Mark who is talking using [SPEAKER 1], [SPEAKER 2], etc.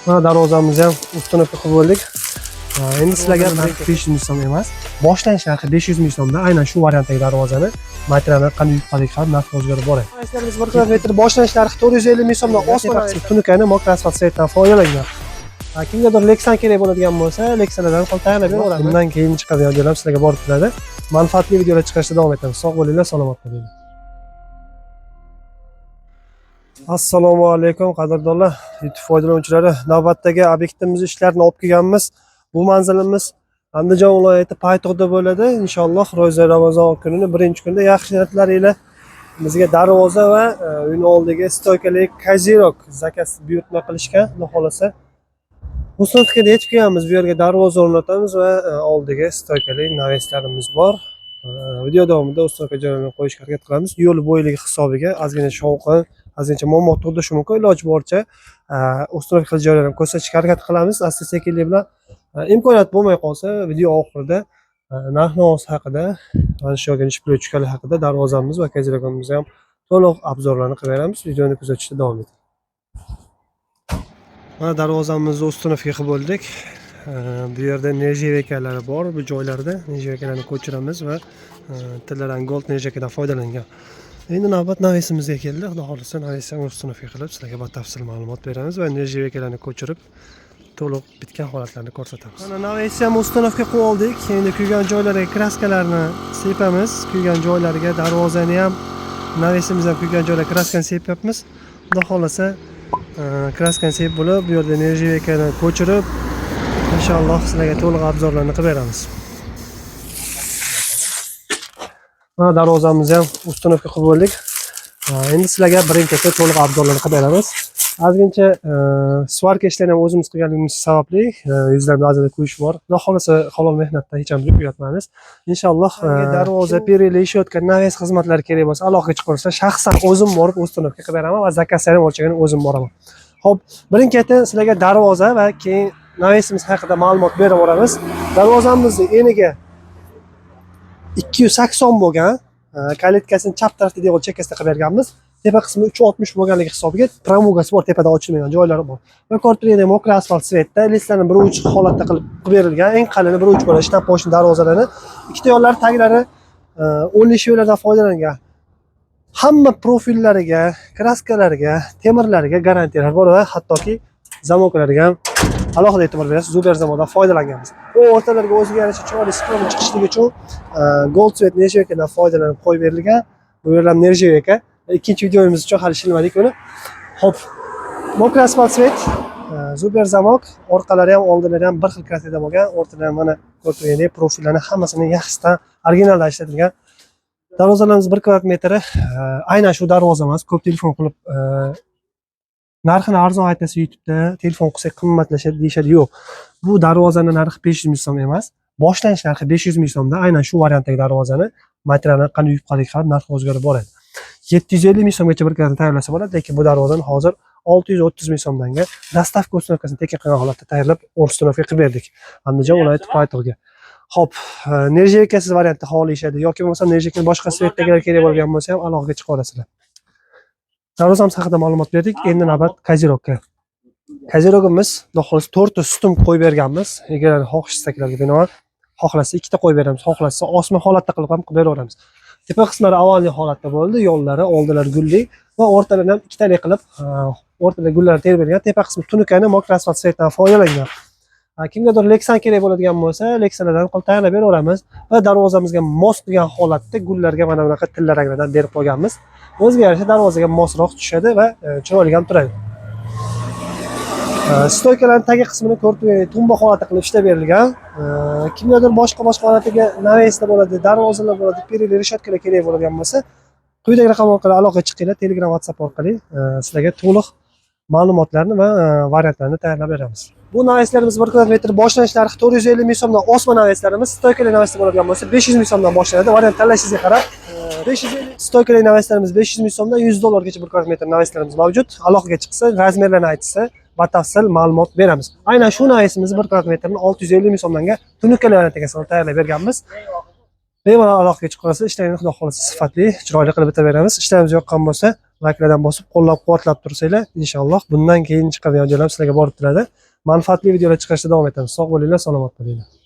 [SPEAKER 1] Mana darvozamizni ham ustunovka qilib bo'ldik. Endi sizlarga 500 ming so'm emas, boshlanish narxi 500 ming so'mda aynan shu variantdagi darvozani materiallar qanday yutqazdik ham narxi o'zgarib boradi. Biz 1 kvadrat boshlanish narxi 450 ming so'mdan osmon tunukaning mokra asfalt svetdan foydalangan. Kimgadir Lexan kerak bo'ladigan bo'lsa, Lexanlardan qolib tayyorlab beraveramiz. Bundan keyin chiqadigan videolar sizlarga borib turadi. Manfaatli videolar chiqarishda davom etamiz. Sog' bo'linglar, salomat bo'ling. Assalomu alaykum qadrdonlar, YouTube foydalanuvchilari. Navbatdagi obyektimiz ishlarini olib kelganmiz. Bu manzilimiz Andijon viloyati Paytog'da bo'ladi. Inshaalloh Ro'za Ramazon kunining birinchi kunida yaxshi niyatlar ila bizga darvoza va uyning oldiga stoykali kazirok zakaz buyurtma qilishgan. Xudo xolasa Ustonovkaga yetib kelganmiz. Bu yerga darvoza o'rnatamiz va oldiga stoykali naveslarimiz bor. Video davomida Ustonovka joylarini qo'yishga harakat qilamiz. Yo'l bo'yligi hisobiga ozgina shovqin, ozgina muammo tug'dirishi mumkin. Iloji boricha Ustonovka joylarini ko'rsatishga harakat qilamiz. Asta-sekinlik bilan imkoniyat bo'lmay qolsa video oxirida narx-navosi haqida, mana shu yo'lga nechta pul tushganligi haqida darvozamiz va kazirogimizni ham to'liq obzorlarni qilib beramiz. Videoni kuzatishda davom eting. Mana darvozamizni Ustonovka qilib bo'ldik. Bu yerda nerjevekalar bor, bu joylarda nerjevekalarni ko'chiramiz va tillardan gold nerjevekadan foydalangan. Endi navbat navesimizga keldi. Xudo xolasa navesni Ustonovka qilib sizlarga batafsil ma'lumot beramiz va nerjevekalarni ko'chirib to'liq bitgan holatlarni ko'rsatamiz. Mana navesni ham Ustonovka qilib oldik. Endi kuygan joylariga kraskalarni sepamiz. Kuygan joylariga darvozani ham navesimiz ham kuygan joylarga kraskani sepyapmiz. Xudo xolasa kraskani sepib bo'lib, bu yerda nerjevekani ko'chirib inshaalloh sizlarga to'liq obzorlarni qilib beramiz. Mana darvozamizni ham Ustonovka qilib bo'ldik. Endi sizlarga birin-ketin to'liq obzorlarni qilib beramiz. Ozgincha svarka ishlarini ham o'zimiz qilganligimiz sababli yuzlarida ozgina kuyish bor. Xudo xolasa halol mehnatdan hech ham uyatmaymiz. Inshaalloh darvoza, perili, ishlayotgan naves xizmatlari kerak bo'lsa, aloqa chiqarsa, shaxsan o'zim borib Ustonovka qilib beraman va zakazlarni o'lchagini o'zim boraman. Xo'p, birin-ketin sizlarga darvoza va keyin navesimiz haqida ma'lumot berib boramiz. Darvozamizning eniga 280 bo'lgan, kalitkasini chap tarafda devor chekkasida qilib berganmiz. Tepa qismi 360 bo'lganligi hisobiga tramugasi bor, tepada ochilmagan joylari bor. Va korpusida mokra asfalt svetda, listlarni 1/3 holatda qilib berilgan, eng qalini 1/3 bo'ladi, shtab pochni darvozalarni. Ikkita yo'llari taglari 10 yo'llardan foydalangan. Hamma profillariga, kraskalariga, temirlariga garantiyalar bor va hattoki zamoklariga ham alohida e'tibor berasiz. Zuber zamondan foydalanganmiz. Bu o'rtalarga o'ziga yarasha chiroyli siklon chiqishligi uchun gold svet nerjevekadan foydalanib qo'yib berilgan. Bu yerlar nerjeveka. Ikkinchi videomiz uchun hali ishlamadik uni. Xo'p, mokra asfalt svet, zuber zamok, orqalari ham, oldilari ham bir xil kraskada bo'lgan. O'rtada ham mana ko'rtuğini, profillarni hammasini yaxshisidan originalda ishlatilgan. Darvozalarimiz 1 kvadrat metri aynan shu darvoza emas. Ko'p telefon qilib narxini arzon aytsa YouTube'da telefon qilsak qimmatlashadi deyishadi. Yo'q. Bu darvozaning narxi 500 ming so'm emas. Boshlanish narxi 500 ming so'mda aynan shu variantdagi darvozani materiallarni qanday yutqazdik ham narxi o'zgarib boradi. 750 ming so'mgacha bir kvadrat tayyorlasa bo'ladi, lekin bu darvozani hozir 630 ming so'mdanga dastavka ustunovkasini tekin qilgan holatda tayyorlab ustunovka qilib berdik. Andijon viloyati Paytog'ga. Xo'p, nerjevekasiz variantda xohlashadi yoki bo'lmasa nerjevekaning boshqa svetdagilar kerak bo'lgan bo'lsa ham aloqaga chiqa olasizlar. Darvozamiz haqida ma'lumot berdik. Endi navbat kazirokka. Kazirogimiz xudo xolasa 4 ta stum qo'yib berganmiz. Egalar xohish-istaklariga binoan xohlasa 2 ta qo'yib beramiz, xohlasa osma holatda qilib ham beraveramiz. Tepa qismlari avvalgi holatda bo'ldi, yo'llari, oldilari gulli va o'rtalarni ham ikkitalik qilib, o'rtalarga gullar terib bergan. Tepa qismi tunukani mokra asfalt svetdan foydalangan. Kimgadir Lexan kerak bo'ladigan bo'lsa, Lexanlardan qolib tayyorlab beraveramiz va darvozamizga mos kelgan holatda gullarga mana bunaqa tilla ranglardan berib qo'yganmiz. O'ziga yarasha darvozaga mosroq tushadi va chiroyli ham turadi. Stoykalarning tagi qismini ko'rtuğini tumba holatda qilib ishlab berilgan. Kimgadir boshqa holatiga naveslar bo'ladi, darvozalar bo'ladi, perili reshotkalar kerak bo'ladigan bo'lsa, quyidagi raqam orqali aloqaga chiqinglar, Telegram, WhatsApp orqali sizlarga to'liq ma'lumotlarni va variantlarni tayyorlab beramiz. Bu naveslarimiz 1 kvadrat metr boshlanish narxi 450 ming so'mdan osma naveslarimiz, stoykali naveslar bo'ladigan bo'lsa 500 ming so'mdan boshlanadi. Variant tanlashingizga qarab 550 stoykali naveslarimiz 500 ming so'mdan $100 gacha 1 kvadrat metr naveslarimiz mavjud. Aloqaga chiqsa, razmerlarni aytsa, batafsil ma'lumot beramiz. Aynan shu navesimizni 1 kvadrat metrini 650 ming so'mdanga tunukali variantga tayyorlab berganmiz. Bemalol aloqaga chiqasiz, ishlaringizni xudo xolasa sifatli, chiroyli qilib bitaveramiz. Ishlarimiz yoqqan bo'lsa, layklardan bosib qo'llab-quvvatlab tursanglar, inshaalloh bundan keyin chiqadigan videolar sizlarga borib turadi. Manfaatli videolar chiqarishda davom etamiz. Sog' bo'linglar, salomat bo'linglar.